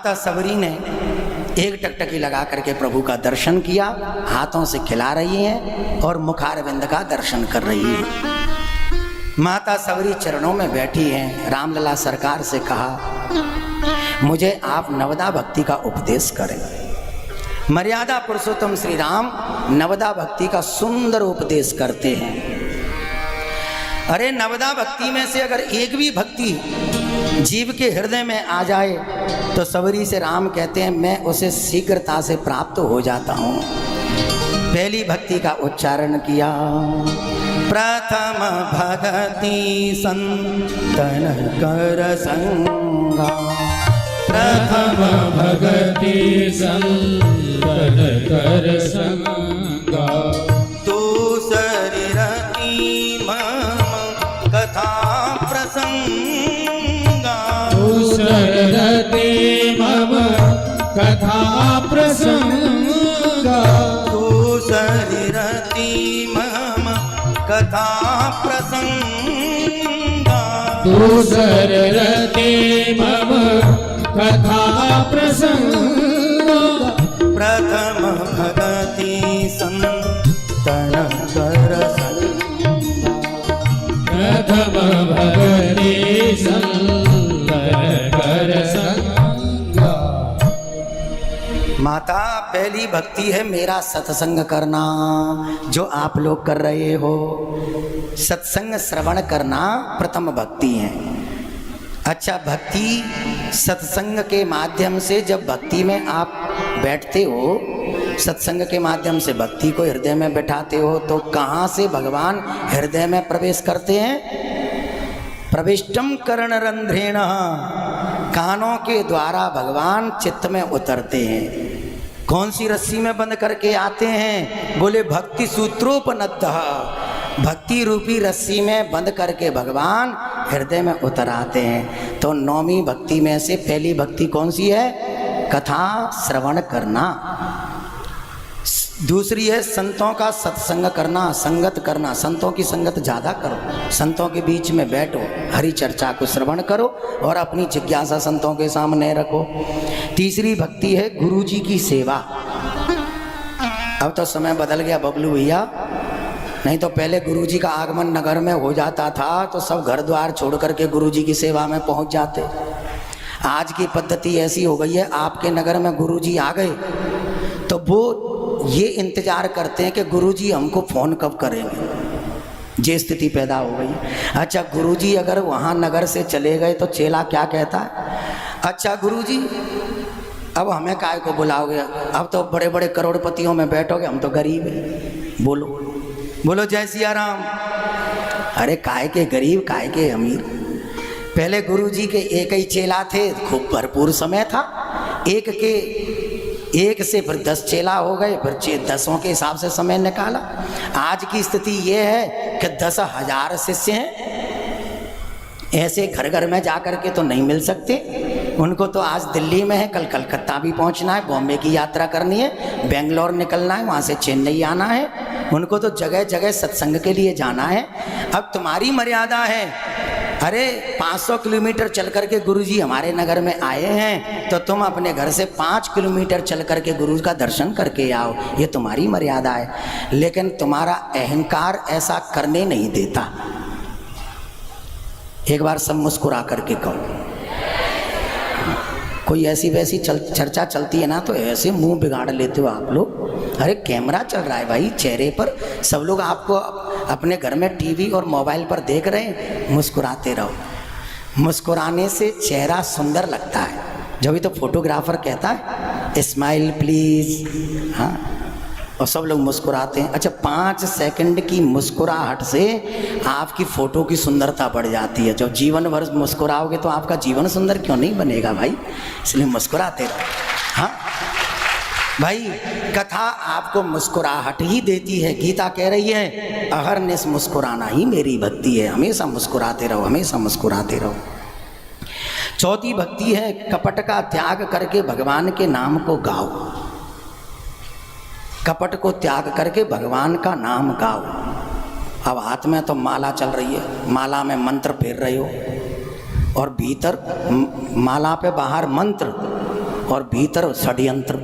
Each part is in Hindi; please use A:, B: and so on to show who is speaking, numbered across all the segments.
A: माता सबरी ने एक टकटकी लगा करके प्रभु का दर्शन किया, हाथों से खिला रही हैं और मुखारविंद का दर्शन कर रही हैं। माता सबरी चरणों में बैठी हैं। रामलला सरकार से कहा, मुझे आप नवदा भक्ति का उपदेश करें। मर्यादा पुरुषोत्तम श्री राम नवदा भक्ति का सुंदर उपदेश करते हैं। अरे नवदा भक्ति में से अगर एक भी भक्ति जीव के हृदय में आ जाए तो सबरी से राम कहते हैं मैं उसे शीघ्रता से प्राप्त हो जाता हूँ। पहली भक्ति का उच्चारण किया, प्रथम भगति संतन कर संगा,
B: प्रथम भगति संतन कर संगा,
A: दूसरी रति मम कथा प्रसंगा,
B: दूसरति मम कथा प्रसंगा,
A: दूसरी रति मम कथा प्रसंगा,
B: दूसरति मम कथा प्रसंगा,
A: प्रथम भगति संतन कर संगा,
B: प्रथम भगति संतन कर संगा।
A: माता पहली भक्ति है मेरा सत्संग करना, जो आप लोग कर रहे हो। सत्संग श्रवण करना प्रथम भक्ति है। अच्छा, भक्ति सत्संग के माध्यम से, जब भक्ति में आप बैठते हो, सत्संग के माध्यम से भक्ति को हृदय में बैठाते हो, तो कहाँ से भगवान हृदय में प्रवेश करते हैं? प्रविष्टम कर्ण रंध्रेण, कानों के द्वारा भगवान चित्त में उतरते हैं। कौन सी रस्सी में बंद करके आते हैं? बोले भक्ति सूत्रोपनद्ध, भक्ति रूपी रस्सी में बंद करके भगवान हृदय में उतर आते हैं। तो नौवीं भक्ति में से पहली भक्ति कौन सी है? कथा श्रवण करना। दूसरी है संतों का सत्संग करना, संगत करना। संतों की संगत ज़्यादा करो, संतों के बीच में बैठो, हरि चर्चा को श्रवण करो और अपनी जिज्ञासा संतों के सामने रखो। तीसरी भक्ति है गुरु जी की सेवा। अब तो समय बदल गया बबलू भैया, नहीं तो पहले गुरु जी का आगमन नगर में हो जाता था तो सब घर द्वार छोड़ करके गुरु जी की सेवा में पहुंच जाते। आज की पद्धति ऐसी हो गई है, आपके नगर में गुरु जी आ गए तो वो ये इंतजार करते हैं कि गुरुजी हमको फ़ोन कब करेंगे। ये स्थिति पैदा हो गई। अच्छा, गुरुजी अगर वहाँ नगर से चले गए तो चेला क्या कहता है? अच्छा गुरुजी, अब हमें काय को बुलाओगे? अब तो बड़े बड़े करोड़पतियों में बैठोगे, हम तो गरीब हैं। बोलो बोलो जय सिया राम। अरे काय के गरीब, काय के अमीर। पहले गुरुजी के एक ही चेला थे, खूब भरपूर समय था। एक से फिर 10 चेला हो गए, फिर 10 के हिसाब से समय निकाला। आज की स्थिति ये है कि 10,000 शिष्य हैं। ऐसे घर घर में जा कर के तो नहीं मिल सकते। उनको तो आज दिल्ली में है, कल कलकत्ता भी पहुंचना है, बॉम्बे की यात्रा करनी है, बेंगलोर निकलना है, वहाँ से चेन्नई आना है। उनको तो जगह जगह सत्संग के लिए जाना है। अब तुम्हारी मर्यादा है, अरे 500 किलोमीटर चल करके गुरुजी हमारे नगर में आए हैं तो तुम अपने घर से 5 किलोमीटर चल करके गुरु का दर्शन करके आओ। ये तुम्हारी मर्यादा है, लेकिन तुम्हारा अहंकार ऐसा करने नहीं देता। एक बार सब मुस्कुरा करके कहो। कोई ऐसी वैसी चर्चा चलती है ना तो ऐसे मुंह बिगाड़ लेते हो आप लोग। अरे कैमरा चल रहा है भाई, चेहरे पर सब लोग आपको अपने घर में टीवी और मोबाइल पर देख रहे हैं। मुस्कुराते रहो। मुस्कुराने से चेहरा सुंदर लगता है। जब भी तो फोटोग्राफर कहता है स्माइल प्लीज, हाँ, और सब लोग मुस्कुराते हैं। अच्छा, 5 सेकंड की मुस्कुराहट से आपकी फ़ोटो की सुंदरता बढ़ जाती है। जब जीवन भर मुस्कुराओगे तो आपका जीवन सुंदर क्यों नहीं बनेगा भाई? इसलिए मुस्कुराते रहो। हाँ भाई, कथा आपको मुस्कुराहट ही देती है। गीता कह रही है अहरनिश मुस्कुराना ही मेरी भक्ति है। हमेशा मुस्कुराते रहो, हमेशा मुस्कुराते रहो। चौथी भक्ति है कपट का त्याग करके भगवान के नाम को गाओ। कपट को त्याग करके भगवान का नाम गाओ। अब हाथ में तो माला चल रही है, माला में मंत्र फेर रहे हो और भीतर माला पे बाहर मंत्र और भीतर षड्यंत्र।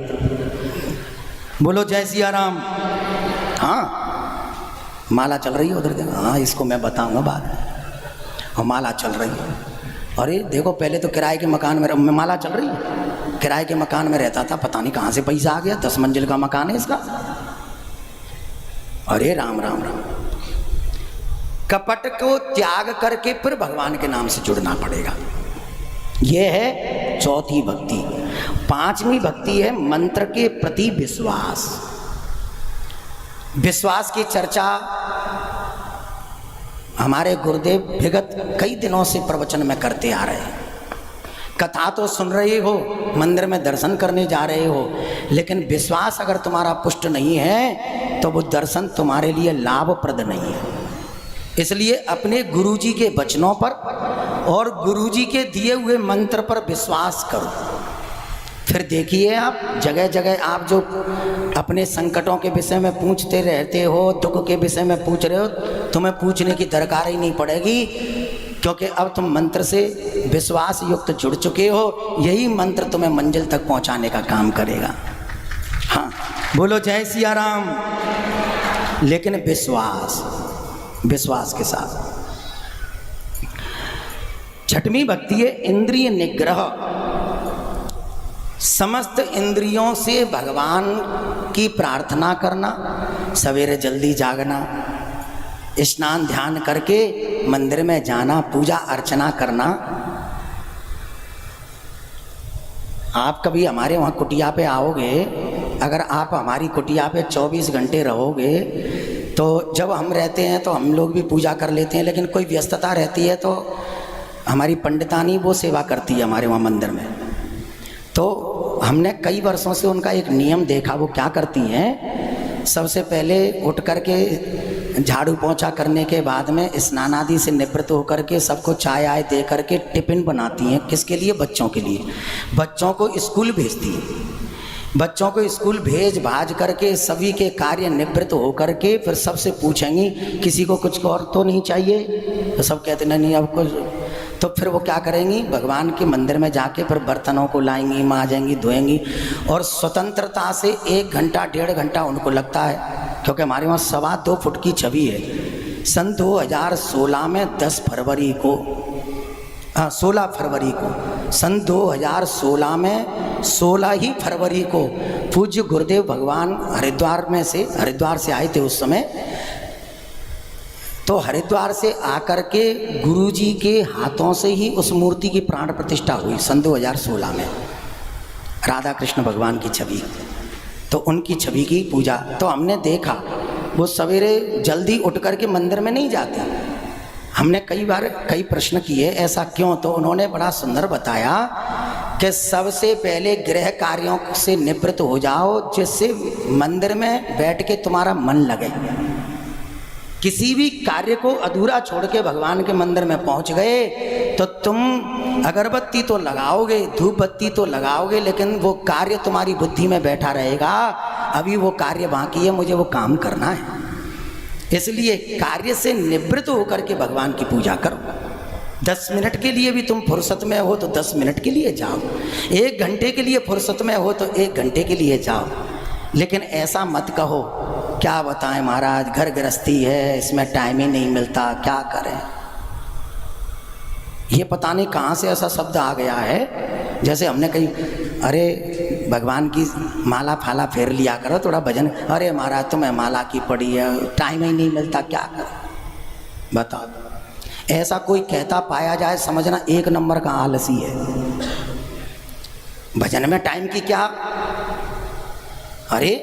A: बोलो जय सिया राम। हाँ, माला चल रही है उधर देखो। हाँ, इसको मैं बताऊंगा बाद में। और माला चल रही है। अरे देखो, पहले तो किराए के मकान में माला चल रही है। किराए के मकान में रहता था, पता नहीं कहाँ से पैसा आ गया। 10 मंजिल का मकान है इसका। अरे राम राम राम। कपट को त्याग करके फिर भगवान के नाम से जुड़ना पड़ेगा। यह है चौथी भक्ति। पांचवी भक्ति है मंत्र के प्रति विश्वास। विश्वास की चर्चा हमारे गुरुदेव विगत कई दिनों से प्रवचन में करते आ रहे हैं। कथा तो सुन रहे हो, मंदिर में दर्शन करने जा रहे हो, लेकिन विश्वास अगर तुम्हारा पुष्ट नहीं है तो वो दर्शन तुम्हारे लिए लाभप्रद नहीं है। इसलिए अपने गुरुजी के वचनों पर और गुरुजी के दिए हुए मंत्र पर विश्वास करो। फिर देखिए, आप जगह जगह आप जो अपने संकटों के विषय में पूछते रहते हो, दुख के विषय में पूछ रहे हो, तुम्हें पूछने की दरकार ही नहीं पड़ेगी, क्योंकि अब तुम मंत्र से विश्वास युक्त जुड़ चुके हो। यही मंत्र तुम्हें मंजिल तक पहुंचाने का काम करेगा। हाँ, बोलो जय सिया राम। लेकिन विश्वास के साथ। छठवीं भक्ति है इंद्रिय निग्रह। समस्त इंद्रियों से भगवान की प्रार्थना करना, सवेरे जल्दी जागना, स्नान ध्यान करके मंदिर में जाना, पूजा अर्चना करना। आप कभी हमारे वहाँ कुटिया पे आओगे, अगर आप हमारी कुटिया पे 24 घंटे रहोगे, तो जब हम रहते हैं तो हम लोग भी पूजा कर लेते हैं, लेकिन कोई व्यस्तता रहती है तो हमारी पंडितानी वो सेवा करती है हमारे वहाँ मंदिर में। तो हमने कई वर्षों से उनका एक नियम देखा। वो क्या करती हैं, सबसे पहले उठ करके झाड़ू पोंछा करने के बाद में स्नान आदि से निवृत्त होकर के सबको चाय आय दे करके टिफिन बनाती हैं। किसके लिए? बच्चों के लिए। बच्चों को स्कूल भेजती हैं। बच्चों को स्कूल भेज भाज करके सभी के कार्य निवृत्त होकर के फिर सबसे पूछेंगी किसी को कुछ और तो नहीं चाहिए, तो सब कहते नहीं अब कुछ। तो फिर वो क्या करेंगी, भगवान के मंदिर में जाके फिर बर्तनों को लाएंगी, मांजेंगी, धोएंगी। और स्वतंत्रता से 1 घंटा 1.5 घंटा उनको लगता है, क्योंकि हमारे वहाँ 2.25 फुट की छवि है। सन 2016 में 10 फरवरी को 16 फरवरी को सन 2016 में 16 ही फरवरी को पूज्य गुरुदेव भगवान हरिद्वार से आए थे उस समय। तो हरिद्वार से आकर के गुरुजी के हाथों से ही उस मूर्ति की प्राण प्रतिष्ठा हुई सन 2016 में, राधा कृष्ण भगवान की छवि। तो उनकी छवि की पूजा तो हमने देखा। वो सवेरे जल्दी उठ करके मंदिर में नहीं जाते। हमने कई प्रश्न किए, ऐसा क्यों? तो उन्होंने बड़ा सुंदर बताया कि सबसे पहले गृह कार्यों से निवृत्त हो जाओ, जिससे मंदिर में बैठ के तुम्हारा मन लगे। किसी भी कार्य को अधूरा छोड़ के भगवान के मंदिर में पहुंच गए तो तुम अगरबत्ती तो लगाओगे, धूप बत्ती तो लगाओगे, लेकिन वो कार्य तुम्हारी बुद्धि में बैठा रहेगा, अभी वो कार्य बाकी है, मुझे वो काम करना है। इसलिए कार्य से निवृत्त होकर के भगवान की पूजा करो। 10 मिनट के लिए भी तुम फुर्सत में हो तो 10 मिनट के लिए जाओ, 1 घंटे के लिए फुर्सत में हो तो 1 घंटे के लिए जाओ। लेकिन ऐसा मत कहो, क्या बताएं महाराज, घर गृहस्थी है, इसमें टाइम ही नहीं मिलता, क्या करें। ये पता नहीं कहाँ से ऐसा शब्द आ गया है। जैसे हमने कही, अरे भगवान की माला फाला फेर लिया करो, थोड़ा भजन। अरे महाराज तुम्हें माला की पड़ी है, टाइम ही नहीं मिलता, क्या करें। बताओ, ऐसा कोई कहता पाया जाए, समझना 1 नंबर का आलसी है। भजन में टाइम की क्या? अरे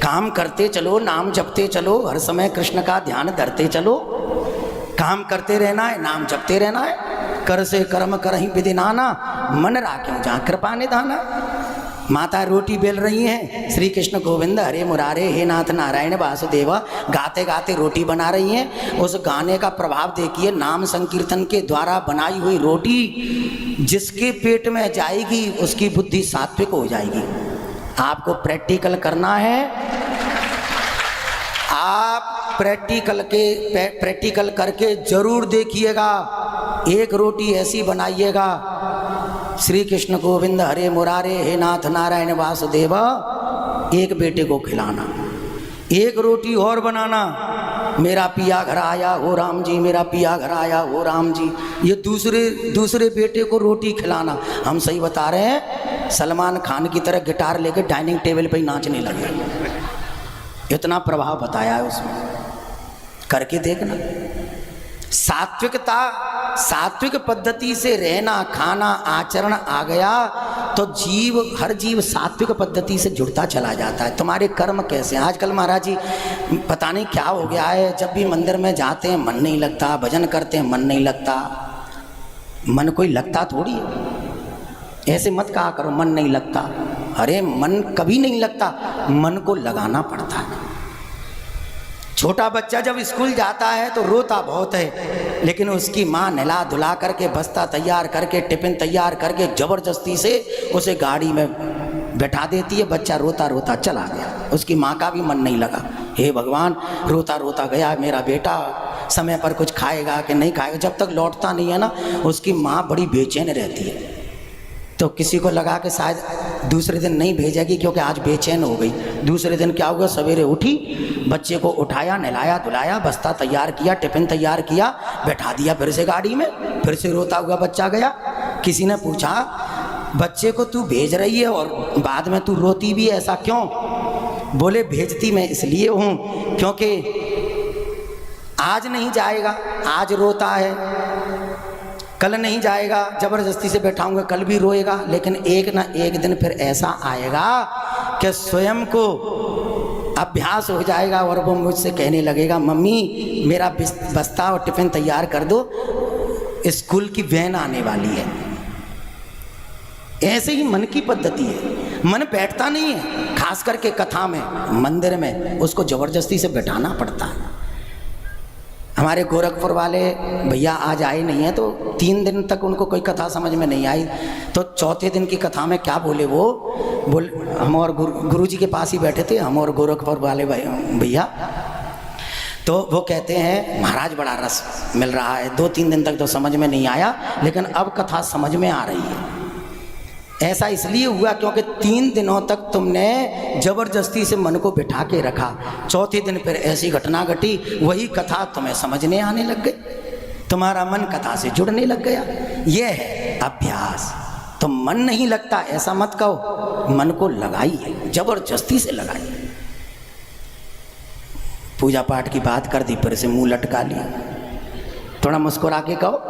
A: काम करते चलो, नाम जपते चलो, हर समय कृष्ण का ध्यान धरते चलो। काम करते रहना है, नाम जपते रहना है। कर से कर्म करहीं विधि नाना, मन राख्यों जहाँ कृपा निधाना। माता रोटी बेल रही हैं, श्री कृष्ण गोविंद हरे मुरारे हे नाथ नारायण वासुदेवा, गाते गाते रोटी बना रही हैं। उस गाने का प्रभाव देखिए, नाम संकीर्तन के द्वारा बनाई हुई रोटी जिसके पेट में जाएगी उसकी बुद्धि सात्विक हो जाएगी। आपको प्रैक्टिकल करना है। आप प्रैक्टिकल करके जरूर देखिएगा। एक रोटी ऐसी बनाइएगा श्री कृष्ण गोविंद हरे मुरारे हे नाथ नारायण वासुदेव, एक बेटे को खिलाना, एक रोटी और बनाना, मेरा पिया घर आया हो राम जी, मेरा पिया घर आया हो राम जी। ये दूसरे बेटे को रोटी खिलाना। हम सही बता रहे हैं, सलमान खान की तरह गिटार लेके डाइनिंग टेबल पे ही नाचने लगे। इतना प्रभाव बताया है उसमें, करके देखना। सात्विकता, सात्विक पद्धति से रहना, खाना, आचरण आ गया तो हर जीव सात्विक पद्धति से जुड़ता चला जाता है। तुम्हारे कर्म कैसे हैं? आजकल महाराज जी पता नहीं क्या हो गया है, जब भी मंदिर में जाते हैं मन नहीं लगता, भजन करते हैं मन नहीं लगता। मन कोई लगता थोड़ी है, ऐसे मत कहा करो मन नहीं लगता। अरे मन कभी नहीं लगता, मन को लगाना पड़ता है। छोटा बच्चा जब स्कूल जाता है तो रोता बहुत है, लेकिन उसकी माँ नहला धुला करके, बस्ता तैयार करके, टिफिन तैयार करके जबरदस्ती से उसे गाड़ी में बैठा देती है। बच्चा रोता रोता चला गया, उसकी माँ का भी मन नहीं लगा। हे भगवान, रोता रोता गया मेरा बेटा, समय पर कुछ खाएगा कि नहीं खाएगा। जब तक लौटता नहीं है ना, उसकी माँ बड़ी बेचैन रहती है। तो किसी को लगा कि शायद दूसरे दिन नहीं भेजेगी क्योंकि आज बेचैन हो गई। दूसरे दिन क्या हुआ, सवेरे उठी, बच्चे को उठाया, नहलाया धुलाया, बस्ता तैयार किया, टिफिन तैयार किया, बैठा दिया फिर से गाड़ी में। फिर से रोता हुआ बच्चा गया। किसी ने पूछा, बच्चे को तू भेज रही है और बाद में तू रोती भी, ऐसा क्यों? बोले, भेजती मैं इसलिए हूँ क्योंकि आज नहीं जाएगा, आज रोता है, कल नहीं जाएगा, जबरदस्ती से बैठाऊंगा, कल भी रोएगा, लेकिन एक ना एक दिन फिर ऐसा आएगा कि स्वयं को अभ्यास हो जाएगा और वो मुझसे कहने लगेगा, मम्मी मेरा बस्ता और टिफिन तैयार कर दो, स्कूल की वैन आने वाली है। ऐसे ही मन की पद्धति है, मन बैठता नहीं है। खास करके कथा में, मंदिर में उसको जबरदस्ती से बैठाना पड़ता है। हमारे गोरखपुर वाले भैया आज आए नहीं हैं, तो 3 दिन तक उनको कोई कथा समझ में नहीं आई। तो चौथे दिन की कथा में क्या बोले, वो हम और गुरु जी के पास ही बैठे थे, हम और गोरखपुर वाले भैया। तो वो कहते हैं, महाराज बड़ा रस मिल रहा है। 2-3 दिन तक तो समझ में नहीं आया, लेकिन अब कथा समझ में आ रही है। ऐसा इसलिए हुआ क्योंकि 3 दिनों तक तुमने जबरदस्ती से मन को बिठा के रखा। चौथे दिन फिर ऐसी घटना घटी, वही कथा तुम्हें समझने आने लग गई, तुम्हारा मन कथा से जुड़ने लग गया। यह है अभ्यास। तो मन नहीं लगता ऐसा मत कहो, मन को लगाइए, जबरदस्ती से लगाइए। पूजा पाठ की बात कर दी, फिर से मुंह लटका लिया। थोड़ा मुस्कुरा के कहो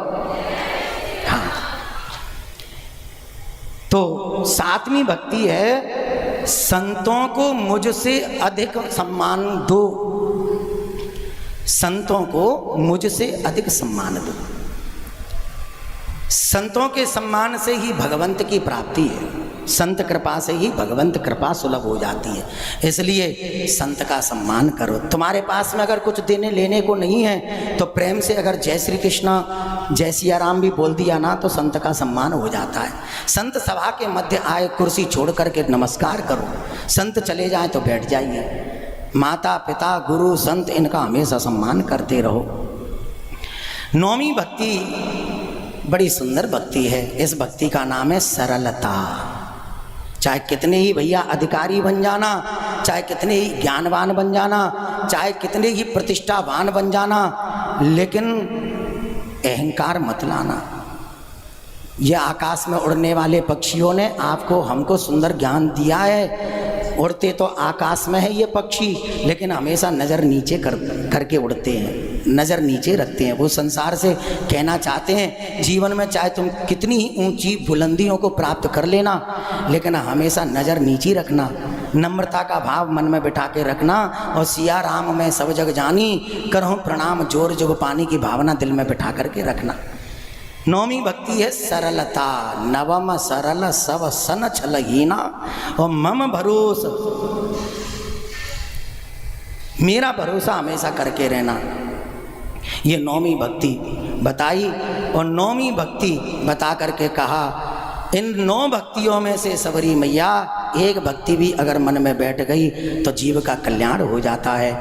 A: हाँ। तो 7वीं भक्ति है, संतों को मुझसे अधिक सम्मान दो, संतों को मुझसे अधिक सम्मान दो। संतों के सम्मान से ही भगवंत की प्राप्ति है, संत कृपा से ही भगवंत कृपा सुलभ हो जाती है। इसलिए संत का सम्मान करो। तुम्हारे पास में अगर कुछ देने लेने को नहीं है तो प्रेम से अगर जय श्री कृष्ण जय सिया राम भी बोल दिया ना, तो संत का सम्मान हो जाता है। संत सभा के मध्य आए, कुर्सी छोड़ करके नमस्कार करो। संत चले जाएं तो बैठ जाइए। माता पिता गुरु संत इनका हमेशा सम्मान करते रहो। 9वीं भक्ति बड़ी सुंदर भक्ति है। इस भक्ति का नाम है सरलता। चाहे कितने ही भैया अधिकारी बन जाना, चाहे कितने ही ज्ञानवान बन जाना, चाहे कितने ही प्रतिष्ठावान बन जाना, लेकिन अहंकार मत लाना। ये आकाश में उड़ने वाले पक्षियों ने आपको हमको सुंदर ज्ञान दिया है। उड़ते तो आकाश में है ये पक्षी, लेकिन हमेशा नज़र नीचे करके उड़ते हैं, नज़र नीचे रखते हैं। वो संसार से कहना चाहते हैं, जीवन में चाहे तुम कितनी ही ऊंची बुलंदियों को प्राप्त कर लेना, लेकिन हमेशा नज़र नीचे रखना, नम्रता का भाव मन में बिठा के रखना, और सिया राम में सब जग जानी, करहूँ प्रणाम जोर जुग पानी की भावना दिल में बिठा करके रखना। 9वीं भक्ति है सरलता। नवम सरल सब सन छलहीना और मम भरोस, मेरा भरोसा हमेशा करके रहना। ये 9वीं भक्ति बताई, और 9वीं भक्ति बता करके कहा, इन 9 भक्तियों में से सबरी मैया एक भक्ति भी अगर मन में बैठ गई तो जीव का कल्याण हो जाता है।